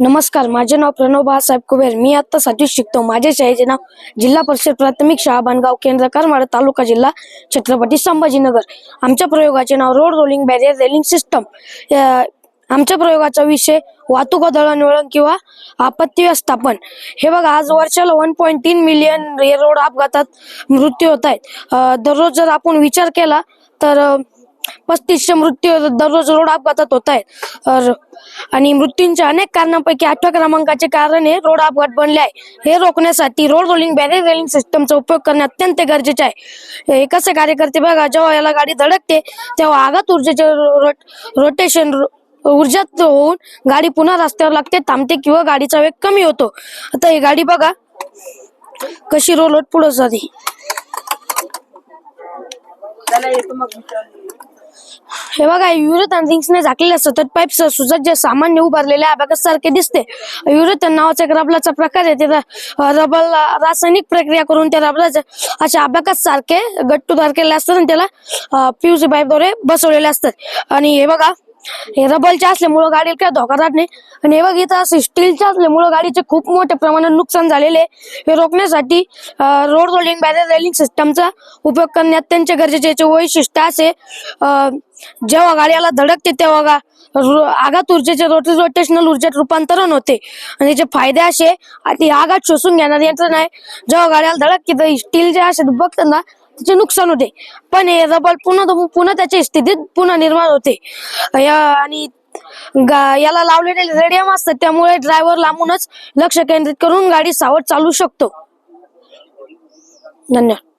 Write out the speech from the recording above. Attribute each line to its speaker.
Speaker 1: नमस्कार, माझे नाव प्रणव बाळासाहेब कुबेर. मी आता 7वीत शिकतो. माझ्या शाळेचे नाव जिल्हा परिषद प्राथमिक शाळा बनगाव, केंद्र करमाळा, तालुका जिल्हा छत्रपती संभाजीनगर. आमच्या प्रयोगाचे नाव road rolling barrier railing system. आमच्या प्रयोगाचा विषय वाहतूक दळणवळण किंवा आपत्ती व्यवस्थापन. हे बघा, आज वर्षाला 1.3 मिलियन रोड अपघातात मृत्यू होत आहेत. दररोज जर आपण विचार केला तर 3500 मृत्यू दररोज रोड अपघातात होत आहेत. आणि मृत्यूंच्या अनेक कारणांपैकी 8व्या क्रमांकाचे कारण हे रोड अपघात बनले आहे. हे रोखण्यासाठी रोड रोलिंग बॅरियर रेलिंग सिस्टमचा उपयोग करणे अत्यंत गरजेचे आहे. हे कसे कार्य करते बघा, जेव्हा याला गाडी धडकते तेव्हा आघात ऊर्जेचे रोटेशन ऊर्जात होऊन गाडी पुन्हा रस्त्यावर लागते, थांबते किंवा गाडीचा वेग कमी होतो. आता ही गाडी बघा कशी रोलट पुढे जाते. हे बघा, युरेथन रिंग्सने झाकलेल्या सतत पाईप सुसज्ज सामान्य उभारलेल्या अबॅकस सारखे दिसते. युरेथन नावाचा एक रबराचा प्रकार आहे. रबर रासायनिक प्रक्रिया करून त्या रबराचे अशा अबॅकस सारखे गट्टू तयार केले असतात आणि त्याला पीयूसी पाईप द्वारे बसवलेले असतात. आणि हे बघा, हे रबरचे असल्यामुळे गाडीला काय धोका राहत नाही. आणि हे बघ, इथं असं स्टीलच्या असल्यामुळे गाडीचे खूप मोठ्या प्रमाणात नुकसान झालेले आहे. हे रोखण्यासाठी रोड रोलिंग बॅरियर रेलिंग सिस्टमचा उपयोग करणे अत्यंत गरजेचे. याचे वैशिष्ट्य असे, जेव्हा गाडीला धडकते तेव्हा आघात ऊर्जेचे रोटेशनल ऊर्जेत रूपांतरण होते. आणि याचे फायदे असे, ती आघात शोषून घेणारी यंत्रणा आहे. जेव्हा गाडीला धडकते तर स्टीलचे असे बघतात ना, त्याचे नुकसान होते, पण हे रबर पुन्हा त्याच्या स्थितीत पुन्हा निर्माण होते. आणि याला लावलेले रेडियम असतात, त्यामुळे ड्रायव्हर लांबूनच लक्ष केंद्रित करून गाडी सावध चालू शकतो. धन्यवाद.